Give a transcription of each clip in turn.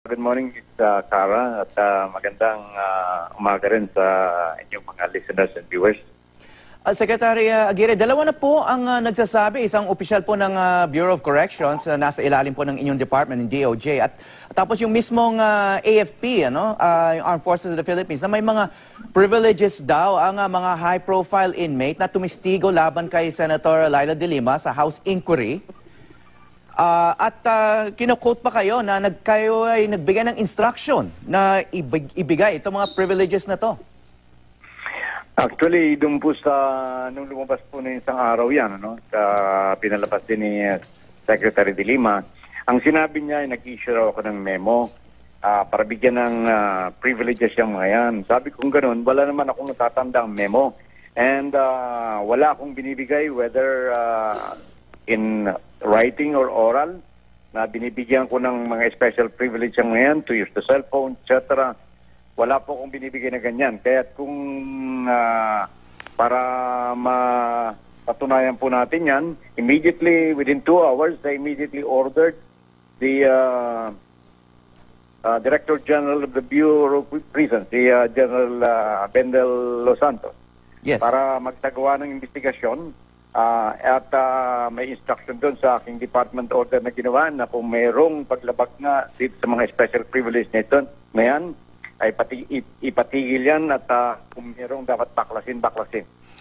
Good morning, Cara, at magandang umaga rin sa inyong mga listeners and viewers. Secretary Aguirre, dalawa na po ang nagsasabi, isang opisyal po ng Bureau of Corrections na nasa ilalim po ng inyong department, ng DOJ, at tapos yung mismong AFP, yung Armed Forces of the Philippines, na may mga privileges daw ang mga high-profile inmate na tumistigo laban kay Senator Laila de Lima sa House Inquiry. Kino-quote pa kayo na kayo ay nagbigay ng instruction na ibigay itong mga privileges na to. Actually, doon po nung lumabas po na isang araw yan, pinalabas din ni Secretary de Lima, ang sinabi niya ay nag-issue ako ng memo para bigyan ng privileges yung mga yan. Sabi kong ganun, wala naman akong natatandang memo. And wala akong binibigay whether in writing or oral na binibigyan ko ng mga special privilege yung mga yan to use the cellphone, etc. Wala po akong binibigay na ganyan. Kaya kung para mapatunayan po natin yan, immediately, within 2 hours, I immediately ordered the Director General of the Bureau of Prisons, the General Bendel Los Santos, yes, para magtagawa ng investigasyon at may instruction doon sa aking department order na ginawa na kung mayroong paglabag nga dito sa mga special privilege na ito, ngayon, ay ipatigil yan at kung mayroong dapat baklasin.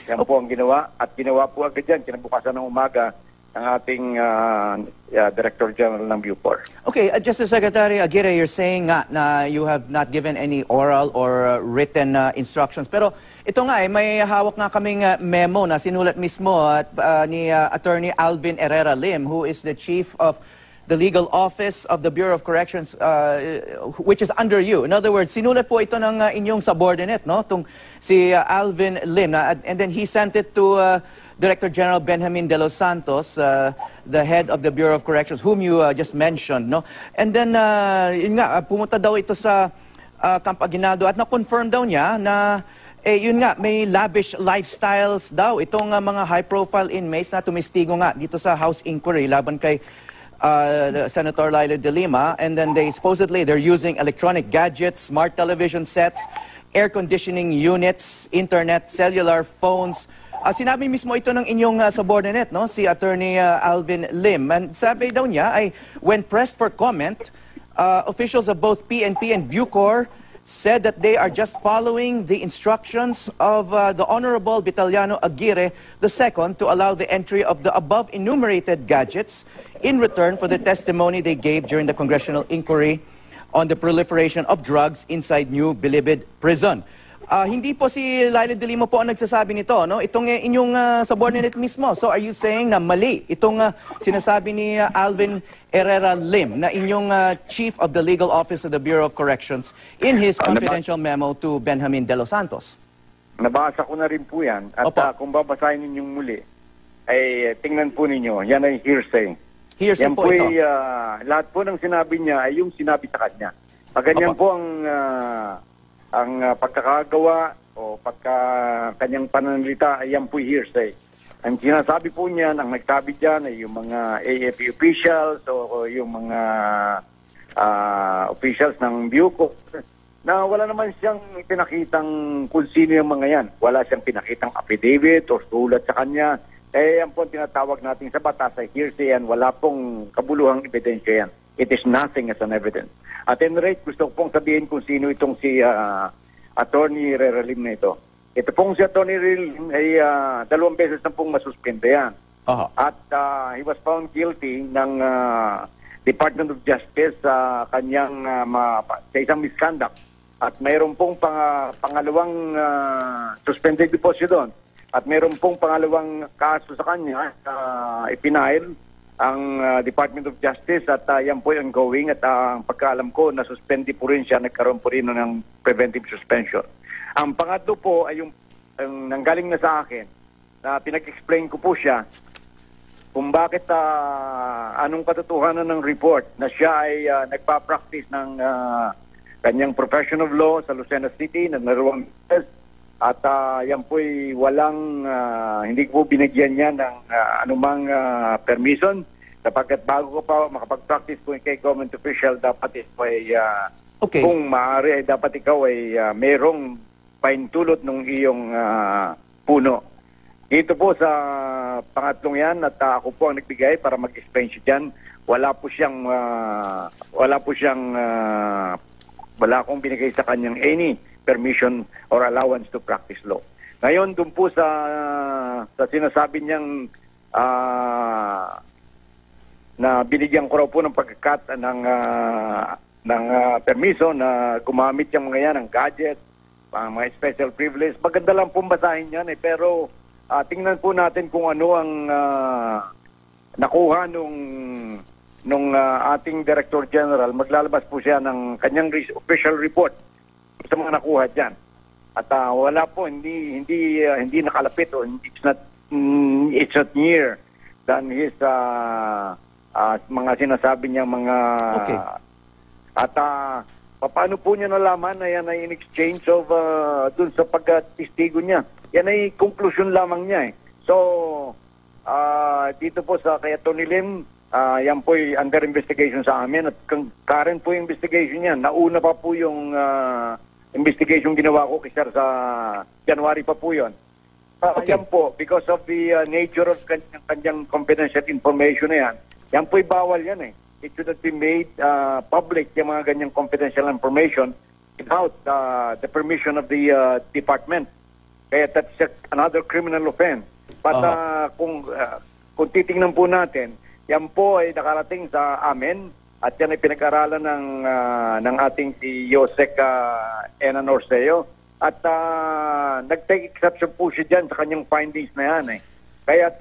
Yan po ang ginawa at ginawa po agad yan kinabukasan ng umaga ng ating Director General ng Bucor. Okay, Justice Secretary Aguirre, you're saying nga na you have not given any oral or written instructions. Pero ito nga may hawak nga kaming memo na sinulat mismo ni Attorney Alvin Herrera Lim, who is the Chief of the Legal Office of the Bureau of Corrections, which is under you. In other words, sinulat po ito ng inyong subordinate, no? Si Alvin Lim, and then he sent it to Director General Benjamin de los Santos, the head of the Bureau of Corrections, whom you just mentioned, no? And then, yun nga, pumunta daw ito sa Camp Aguinaldo at na-confirm daw niya na yun nga, may lavish lifestyles daw itong mga high-profile inmates na tumistigo nga dito sa House Inquiry laban kay Senator Laila de Lima, and then they're using electronic gadgets, smart television sets, air conditioning units, internet, cellular phones. Sinabi mismo ito ng inyong subordinate, no, si Attorney Alvin Lim. And sabi daw niya ay when pressed for comment, officials of both PNP and Bucor said that they are just following the instructions of the Honorable Vitaliano Aguirre II to allow the entry of the above enumerated gadgets in return for the testimony they gave during the congressional inquiry on the proliferation of drugs inside New Bilibid Prison. Hindi po si Laila de Lima po ang nagsasabi nito, no? Itong inyong subordinate mismo. So are you saying na mali itong sinasabi ni Alvin Herrera Lim, na inyong Chief of the Legal Office of the Bureau of Corrections, in his confidential memo to Benjamin de los Santos? Nabasa ko na rin po yan. At kung babasahin ninyong muli, ay tingnan po ninyo, yan ay hearsay. Hearsay yan po ito. Lahat po ng sinabi niya ay yung sinabi sa kanya. Ganyan po ang pagkakagawa o kanyang pananalita ay yan po hearsay. Ang sinasabi po niya, ang nagsabi dyan ay yung mga AFP officials o yung mga officials ng Bucor na wala naman siyang pinakitang kung sino yung mga yan. Wala siyang pinakitang affidavit o sulat sa kanya. Yan po ang tinatawag natin sa batas ay hearsay yan. Wala pong kabuluhang ebidensya yan. It is nothing as an evidence. At any rate, gusto ko pong sabihin kung sino itong si Attorney Herrera Lim na ito. Ito pong si Attorney Herrera Lim ay 2 beses na pong masuspende yan. At he was found guilty ng Department of Justice sa kanyang sa isang misconduct. At mayroon pong pangalawang suspended deposit doon. At mayroon pong pangalawang kaso sa kanya ipinail ang Department of Justice at yan po yung ongoing at ang pagkaalam ko na suspende po rin siya, nagkaroon po rin ng preventive suspension. Ang pangatlo po ay yung nanggaling na sa akin na pinag-explain ko po siya kung bakit anong katotohanan ng report na siya ay nagpa-practice ng kanyang profession of law sa Lucena City na naroon at yan po'y walang hindi po binigyan niya ng anumang permission Sapagkat bago ko pa makapag-practice kung kay government official, dapat ito ay, Okay. kung maaari, ay dapat ikaw ay merong paintulot ng iyong puno. Dito po sa pangatlong yan, at ako po ang nagbigay para mag-explain siya dyan. Wala akong binigay sa kanyang any permission or allowance to practice law. Ngayon, dun po sa sinasabi niyang na binigyan ko raw po ng pagkakat ng permiso na gumamit yung mga yan, ng gadget, mga special privilege. Maganda lang pong basahin yan pero tingnan po natin kung ano ang nakuha nung ating Director General. Maglalabas po siya ng kanyang official report sa mga nakuha dyan. At wala po, hindi nakalapit o it's not near than his mga sinasabi niya mga Okay. At paano po niya nalaman na yan ay in exchange of dun sa pagkatistigo niya? Yan ay conclusion lamang niya So, dito po sa kay Tony Lim, yan po ay under investigation sa amin at current po yung investigation niya. Nauna pa po yung investigation ginawa ko kay Sir sa January pa po yun. Okay. Yan po, because of the nature of kanyang confidential information na yan po'y bawal yan It should not be made public, yung mga ganyang confidential information without the permission of the department. Kaya that's another criminal offense. But kung titingnan po natin, yan po ay nakarating sa amin at yan ay pinag-aralan ng ating si Yosek Enan Orseo at nag-take exception po siya dyan sa kanyang findings na yan Kaya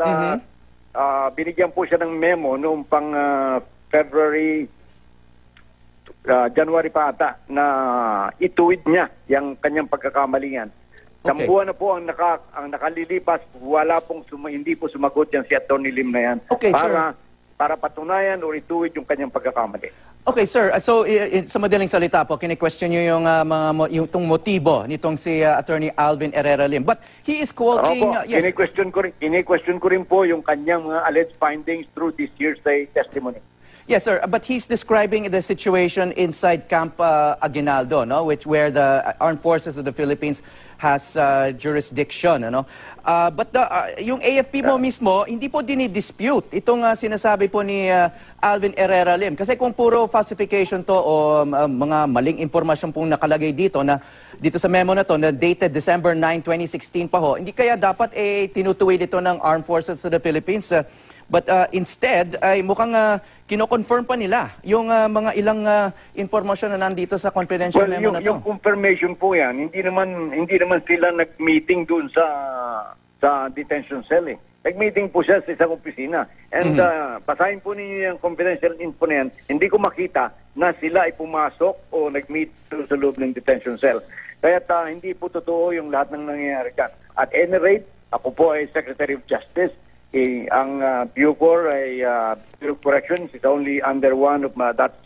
binigyan po siya ng memo noong pang January pa ata na ituwid niya yung kanyang pagkakamalingan. Okay. Buwan na po ang nakalilipas, hindi po sumagot yan si Atty. Lim na yan. Okay, sir. Para patunayan o ituwid yung kanyang pagkakamali. Okay, sir. So, sa madaling salita po, kini-question nyo yung motibo nitong si Attorney Alvin Herrera Lim. But he is quoting... yes. Kini-question ko rin po yung kanyang mga alleged findings through this hearsay testimony. Yes, sir. But he's describing the situation inside Camp Aguinaldo, no? Where the Armed Forces of the Philippines has jurisdiction, ano? But yung AFP mo mismo, hindi po dinidispute itong sinasabi po ni Alvin Herrera Lim. Kasi kung puro falsification to o mga maling impormasyon pong nakalagay dito dito sa memo na to na dated December 9, 2016 pa ho, hindi kaya dapat tinutuwid ito ng Armed Forces of the Philippines. But instead, ay mukhang kino-confirm pa nila yung mga ilang informasyon na nandito sa confidential memo na to. Yung confirmation po yan, hindi naman sila nag-meeting doon sa detention cell Nag-meeting po siya sa isang opisina. And basahin po ninyo yung confidential info na yan, hindi ko makita na sila ay pumasok o nag-meet sa loob ng detention cell. Kaya hindi po totoo yung lahat ng nangyayari dyan. At any rate, ako po ay Secretary of Justice. Ang Bucor ay Bureau of Corrections is only under one of that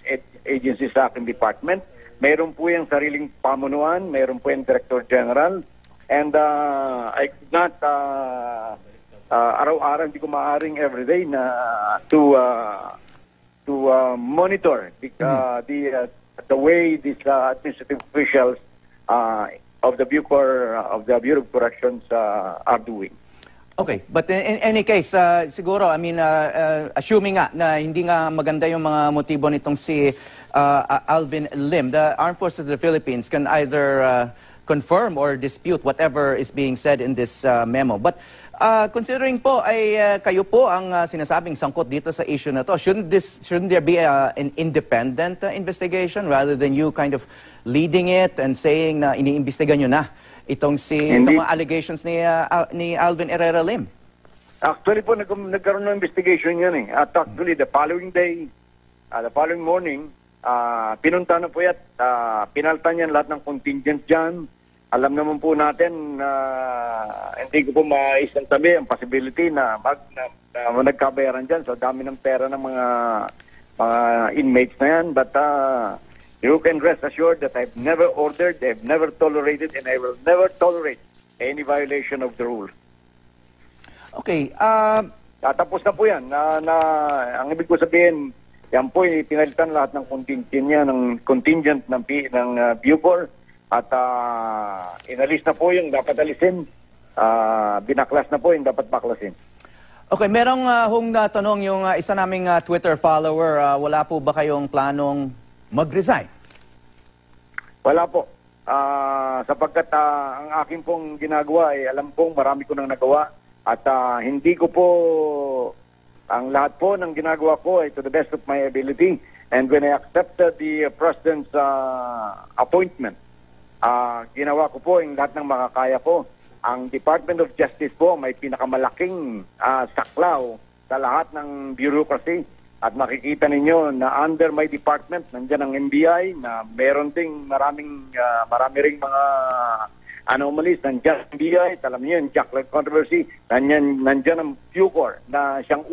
agency sa aking department. Mayroon po yung sariling pamunuan, mayroon po yung Director General, and I could not araw-araw, hindi ko maaaring everyday na to monitor the way these administrative officials of the Bucor of the Bureau of Corrections are doing. Okay, but in any case, siguro, I mean, assuming nga na hindi nga maganda yung mga motibo nitong si Alvin Lim, the Armed Forces of the Philippines can either confirm or dispute whatever is being said in this memo. But considering po ay kayo po ang sinasabing sangkot dito sa issue na to, shouldn't there be an independent investigation rather than you kind of leading it and saying na iniimbestigan nyo na itong mga allegations ni Alvin Herrera Lim? Actually po, nagkaroon ng investigation yan At actually, the following day, the following morning, pinunta na po yan, pinaltan yan lahat ng contingent dyan. Alam naman po natin na hindi ko po maisantabi ang possibility na nagkabayaran dyan. So, dami ng pera ng mga inmates na yan. But you can rest assured that I've never ordered, I've never tolerated, and I will never tolerate any violation of the rules. Okay. Tapos na po yan. Ang ibig ko sabihin, yan po, pinalitan lahat ng contingent ng Bucor at inalis na po yung dapat alisin. Binaklas na po yung dapat baklasin. Okay, merong hong tanong yung isa naming Twitter follower, wala po ba kayong planong mag-resign? Wala po. Sapagkat ang akin pong ginagawa ay alam pong marami ko nang nagawa at hindi ko po, ang lahat po ng ginagawa ko ay to the best of my ability. And when I accepted the President's appointment, ginawa ko po yung lahat ng makakaya ko. Ang Department of Justice po may pinakamalaking saklaw sa lahat ng bureaucracy. At makikita ninyo na under my department, nandiyan ang NBI, na meron ding marami ring mga anomalies. Nandiyan ang NBI, alam niyo yung Jacklet controversy, nandiyan ang Bucor na siyang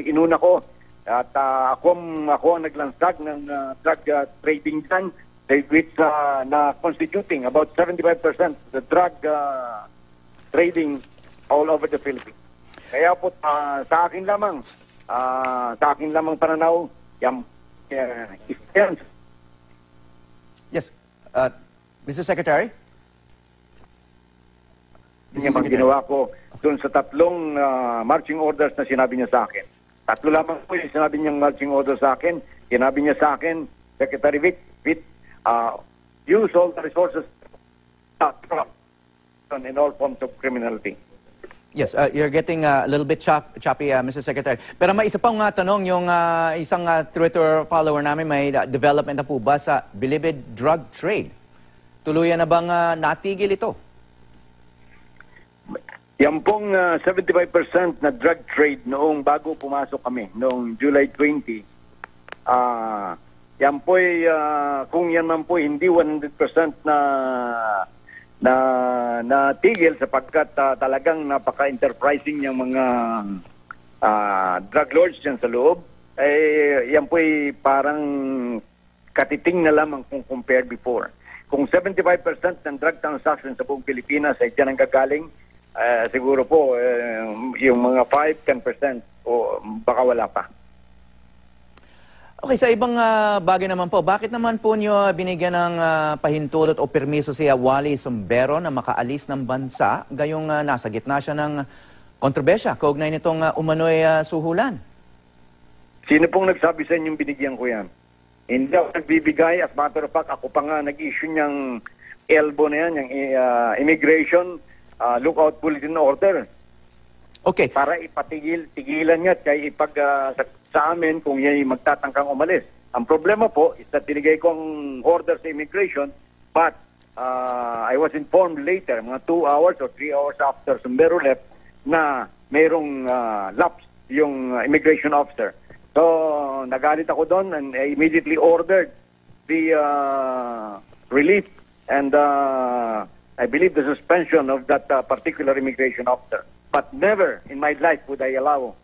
inuna ko. At ako ang naglansag ng drug trading dyan, which na constituting about 75% the drug trading all over the Philippines. Kaya po sa akin lamang pananaw, Yes. Mr. Secretary? Yung mga ginawa ko doon sa tatlong marching orders na sinabi niya sa akin. Tatlo lamang po yung sinabi niyang marching orders sa akin. Sinabi niya sa akin, Secretary Vic, use all the resources in all forms of criminality. Yes, you're getting a little bit choppy, Mr. Secretary. Pero may isa pang tanong, yung isang Twitter follower namin, may development na po ba sa Bilibid drug trade? Tuluyan na bang natigil ito? Yan pong 75% na drug trade noong bago pumasok kami, noong July 20, yan po kung yan man po hindi 100% na tigil sapagkat talagang napaka-enterprising yung mga drug lords dyan sa loob, yan po parang katiting na lamang kung compared before. Kung 75% ng drug transactions sa buong Pilipinas ay dyan ang gagaling, siguro po yung mga 5-10% o baka wala pa. Okay, sa ibang bagay naman po, bakit naman po niyo binigyan ng pahintulot o permiso si Wally Sombero na makaalis ng bansa gayong nasa gitna siya ng kontrobersya kaugnay nitong umano'y suhulan? Sino pong nagsabi sa inyong binigyan ko yan? Hindi ako nagbibigay. As matter of fact, ako pa nga nag-issue niyang elbow na yan, yung immigration lookout bulletin order. Okay. Para tigilan niya at kaya sa amin kung yan magtatangkang umalis. Ang problema po is that tinigay kong order sa immigration, but I was informed later, mga 2 hours or 3 hours after Sombero left, na mayroong lapse yung immigration officer. So, nagalit ako doon and I immediately ordered the relief and I believe the suspension of that particular immigration officer. But never in my life would I allow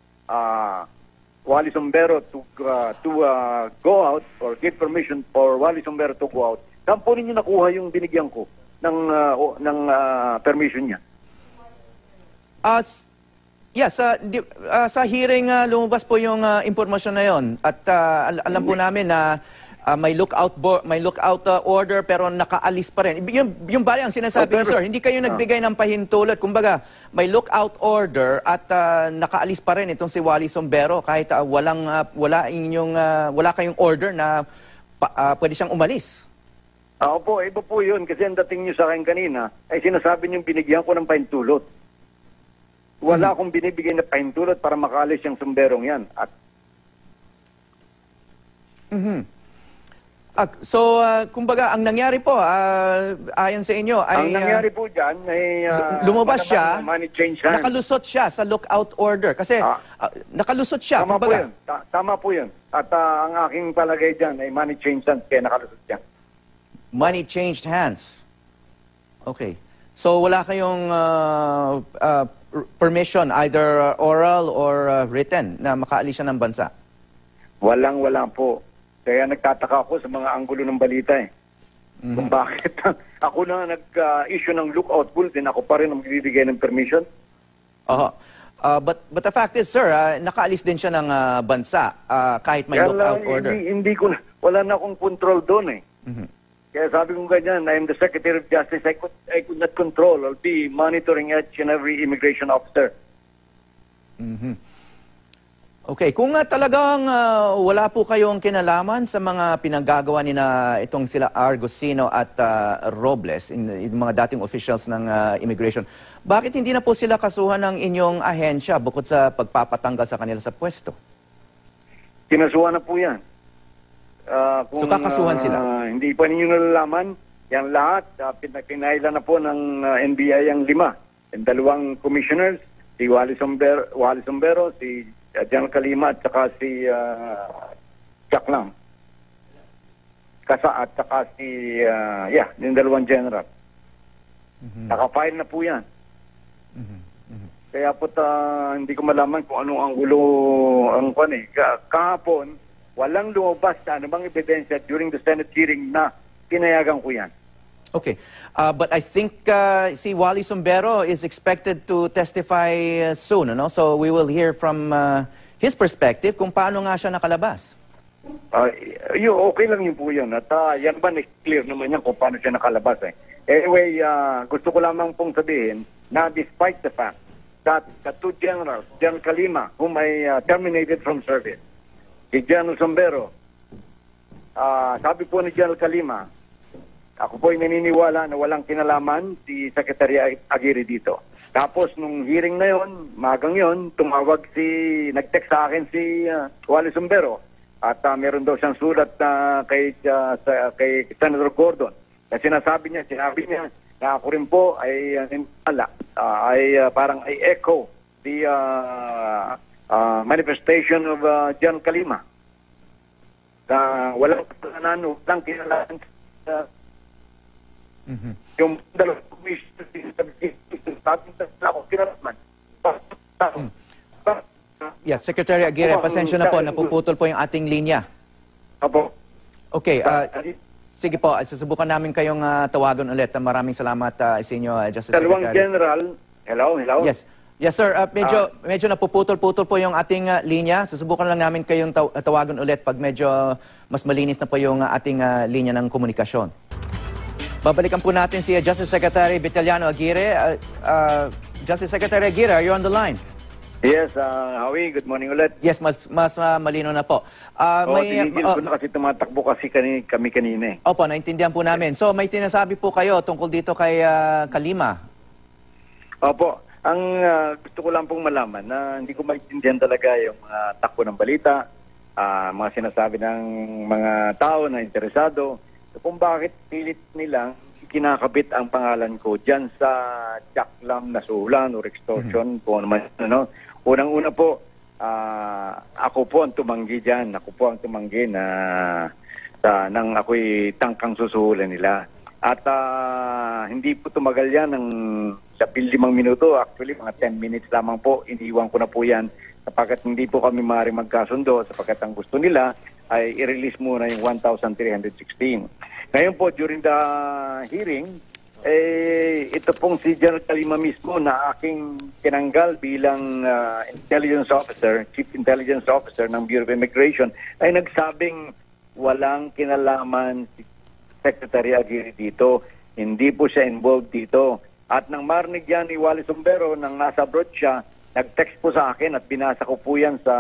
Wally Sombero to go out or give permission for Wally Sombero to go out. Saan po ninyo nakuha yung binigyan ko ng permission niya? Yes, sa hearing lumabas po yung impormasyon na yon at alam po namin na may lookout order pero nakaalis pa rin. Yung bali ang sinasabi niyo, sir, hindi kayo nagbigay ng pahintulot. Kumbaga, may lookout order at nakaalis pa rin itong si Wally Sombero kahit wala kayong order na pwede siyang umalis. Opo, iba po yun kasi ang dating niyo sa akin kanina ay sinasabi niyo binigyan ko ng pahintulot. Wala akong binibigay na pahintulot para makaalis yung Somberong yan. So, kumbaga, ang nangyari po, ayon sa inyo, ay... Ang nangyari po dyan ay... lumabas siya, money change hands. nakalusot siya sa lookout order. Kasi, nakalusot siya, tama kumbaga. po yun. Tama po yun. At ang aking palagay dyan ay money change hands kaya nakalusot siya. Money changed hands. Okay. So, wala kayong permission, either oral or written, na makaalis siya ng bansa? Wala po. Kaya nagtataka ako sa mga anggulo ng balita eh. Kung bakit ako na nag-issue ng lookout bulletin, ako pa rin ang magbibigay ng permission. But the fact is, sir, nakaalis din siya ng bansa kahit may Kaya lookout lang, order. hindi ko, wala na akong control doon eh. Kaya sabi ko ganyan, I'm the Secretary of Justice, I could not control or be monitoring each and every immigration officer. Okay, kung talagang wala po kayong kinalaman sa mga pinaggagawa ni na itong sila Argusino at Robles, yung mga dating officials ng immigration, bakit hindi na po sila kasuhan ng inyong ahensya bukod sa pagpapatanggal sa kanila sa pwesto? Kinasuhan na po yan. So kakasuhan sila? Hindi pa ninyo nalalaman, yan lahat, pinailan na po ng NBI ang 5. Yung 2 commissioners, si Wally Sombero, si General Kalima at saka si Jack Lam. At saka si, yung 2 general. Nakafile na po yan. Kaya po hindi ko malaman kung ano ang gulo ang kwan eh. Kahapon, walang lumabas na anumang ebidensya during the Senate hearing na pinayagan ko yan. Okay. But I think si Wally Sombero is expected to testify soon, ano? So we will hear from his perspective kung paano nga siya nakalabas. Okay lang yun po yun. At yan ba, clear naman yan kung paano siya nakalabas eh. Anyway, gusto ko lamang pong sabihin na despite the fact that the 2 generals, General Kalima, whom I terminated from service, si General Sombero, sabi po ni General Kalima, ako po ay naniniwala na walang kinalaman si Secretary Aguirre dito. Tapos nung hearing na yon, magang yon, nag-text sa akin si Wally Sombero at meron daw siyang sulat kay Senator Gordon. Kasi sinabi niya na ako rin po ay parang I echo the manifestation of General Kalima. Walang kinalaman yung dalawang commission ako kinalaman. Yeah, Secretary Aguirre, pasensya na po, napuputol po yung ating linya. Apo. Okay, sige po, susubukan namin kayong tawagan ulit. Maraming salamat sa inyo, Justice Secretary. 2 general, hello? Yes. Yes, sir. Medyo napuputol-putol po yung ating linya. Susubukan lang namin kayong tawagan ulit pag medyo mas malinis na po yung ating linya ng komunikasyon. Babalikan po natin si Justice Secretary Vitaliano Aguirre. Justice Secretary Aguirre, are you on the line? Yes, Howie, good morning ulit. Yes, mas malino na po. Tinigil ko na kasi tumatakbo kasi kami kanina eh. Opo, naintindihan po namin. So may tinasabi po kayo tungkol dito kay Kalima. Opo, ang gusto ko lang pong malaman na hindi ko maintindihan talaga yung mga takbo ng balita, mga sinasabi ng mga tao na interesado, kung bakit pilit nilang kinakabit ang pangalan ko dyan sa Jacklam na suhulan or extortion, kung naman, ano. Unang-una po, ako po ang tumanggi dyan. Ako po ang tumanggi nang ako'y tangkang susuhulan nila. At hindi po tumagal yan ng sa 5 minuto. Actually, mga 10 minutes lamang po. Iniiwan ko na po yan sapagkat hindi po kami maaaring magkasundo sapagkat ang gusto nila ay i-release muna yung 1,316. Ngayon po, during the hearing, ito pong si General Kalima mismo na aking tinanggal bilang intelligence officer, chief intelligence officer ng Bureau of Immigration, ay nagsabing walang kinalaman si Secretary Aguirre dito. Hindi po siya involved dito. At nang marinig yan ni Wally Sombero nang nasa abroad siya, nag-text po sa akin at binasa ko po yan sa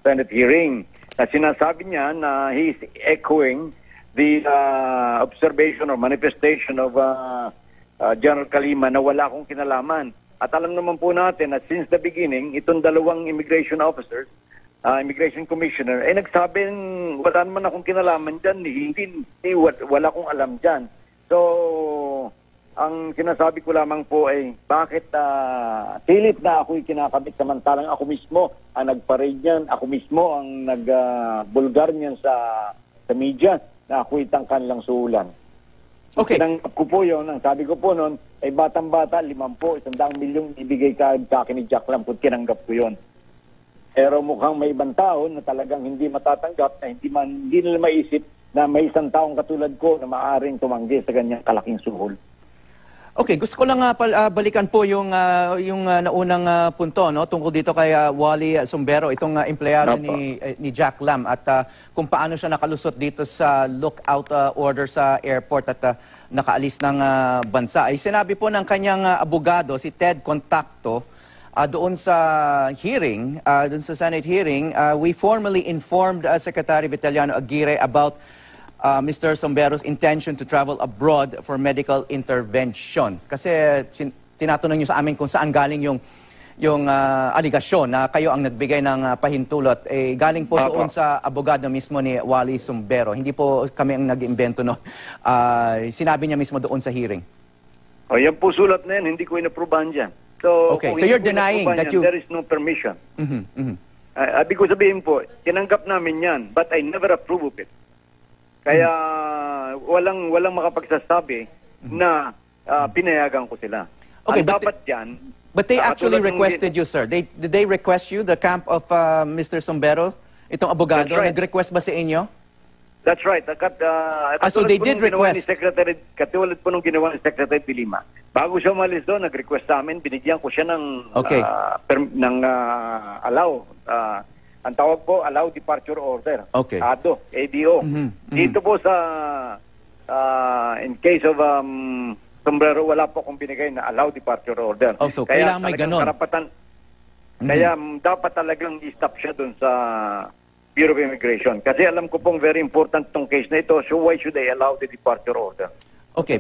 Senate hearing. Na sinasabi niya na he is echoing the observation or manifestation of General Kalima na wala akong kinalaman. At alam naman po natin na since the beginning, itong 2 immigration officers, immigration commissioner, ay nagsabing wala naman akong kinalaman dyan. Wala akong alam dyan. So, ang sinasabi ko lamang po ay bakit pilit na ako'y kinakabit samantalang ako mismo ang nag-parade niyan, ako mismo ang nag-bulgar niyan sa media na ako'y tangkan lang suulan. Okay. Tinanggap ko po yun, ang sabi ko po noon ay batang-bata, 100 milyong ibigay ka sa akin ni Jack Lam kung tinanggap ko yun. Pero mukhang may ibang tao na talagang hindi matatanggap, na hindi nila maisip na may isang taong katulad ko na maaaring tumanggi sa ganyang kalaking suhol. Okay, gusto ko lang balikan po yung naunang punto, no, tungkol dito kay Wally Sumbero, itong empleyado ni Jack Lam, at kung paano siya nakalusot dito sa lookout order sa airport at nakaalis ng bansa. Ay sinabi po ng kanyang abogado, si Ted Contacto, doon sa hearing, doon sa Senate hearing, we formally informed Secretary Vitaliano Aguirre about Mr. Sumbero's intention to travel abroad for medical intervention. Kasi tinatanong niyo sa amin kung saan galing yung aligasyon na kayo ang nagbigay ng pahintulot. Galing po doon sa abogado mismo ni Wally Sumbero. Hindi po kami ang nag-imbento noon. Sinabi niya mismo doon sa hearing. O, yan po sulat na yan. Hindi ko inaprubahan dyan. So, okay, so you're denying that there is no permission. Ibig ko sabihin po, tinanggap namin yan, but I never approve of it. Kaya walang makapagsasabi na pinayagan ko sila. Okay, dapat yan. But they actually requested you, sir. Did they request you, the camp of Mr. Sumbero? Itong abogado, right. Nag-request ba sa inyo? That's right. So they did request. Katulad po nung ginawa ni Secretary de Lima. Bago siya umalis doon, nag-request sa amin, binigyan ko siya ng allow. Ang tawag po, allow departure order. Okay. ADO. Dito po sa, in case of Sombrero, wala po akong binigay na allow departure order. Oh, so kaya kailangan may ganon. Kaya dapat talagang i-stop siya dun sa Bureau of Immigration. Kasi alam ko pong very important tong case na ito, so why should I allow the departure order? Okay,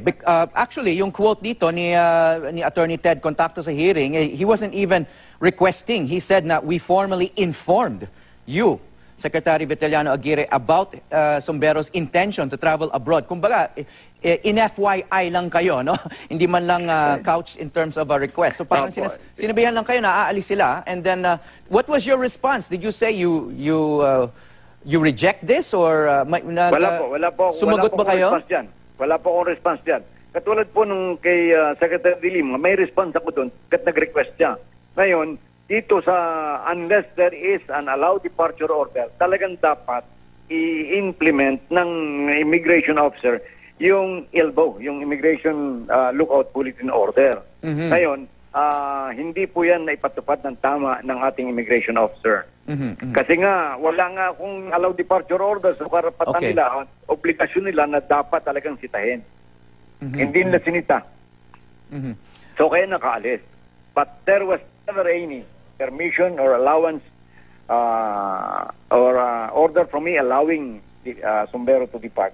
actually, yung quote dito ni Attorney Ted Contacto sa hearing, he wasn't even requesting. He said na we formally informed you, Secretary Vitaliano Aguirre, about Sumbero's intention to travel abroad. Kumbaga, in FYI lang kayo, no? Hindi man lang couched in terms of a request. So parang sinabihan lang kayo na aalis sila, and then what was your response? Did you say you reject this, or wala po. Sumagot ba kayo? Wala po akong response dyan. Katulad po nung kay Secretary de Lima, may response ako doon kat nag-request siya. Ngayon, dito sa unless there is an allowed departure order, talagang dapat i-implement ng immigration officer yung ILBO, yung Immigration Lookout Bulletin Order. Ngayon, hindi po yan naipatupad ng tama ng ating immigration officer. Kasi nga, wala nga akong allowed departure order, so karapatan nila, obligasyon nila na dapat talagang sitahin. Hindi nila sinita. So kaya nakaalis. But there was never any permission or allowance or order from me allowing Sumbero to depart.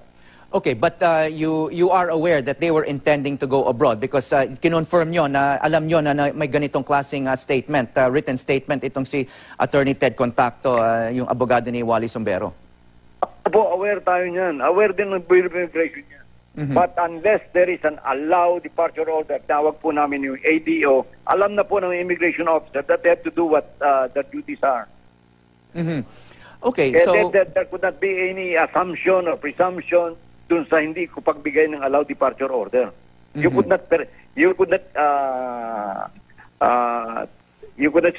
Okay, but you are aware that they were intending to go abroad because kinonfirm nyo na alam nyo na may ganitong klaseng statement, written statement itong si Attorney Ted Contacto, yung abogado ni Wally Sumbero. Po, aware tayo niyan. Aware din ng Bureau of Immigration niya. But unless there is an allowed departure order, tawag po namin yung ADO, alam na po ng immigration officer that they have to do what their duties are. Okay, so there could not be any assumption or presumption dun sa hindi ko pagbigay ng allowed departure order. You could not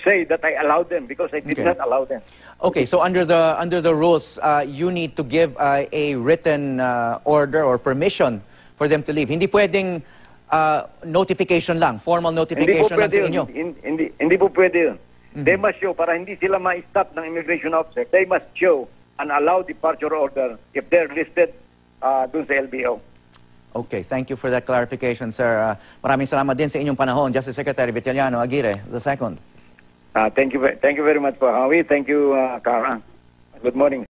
say that I allowed them because I did not allow them. Okay, so under the rules, you need to give a written order or permission for them to leave. Hindi pwedeng notification lang, formal notification lang sa inyo. Hindi po pwede yun. They must show, para hindi sila ma-stop ng immigration officer, they must show an allowed departure order if they're listed dun sa LBO. Okay, thank you for that clarification, sir. Maraming salamat din sa inyong panahon, Justice Secretary Vitaliano Aguirre II. Thank you very much po, Howie. Thank you, Kara. Good morning.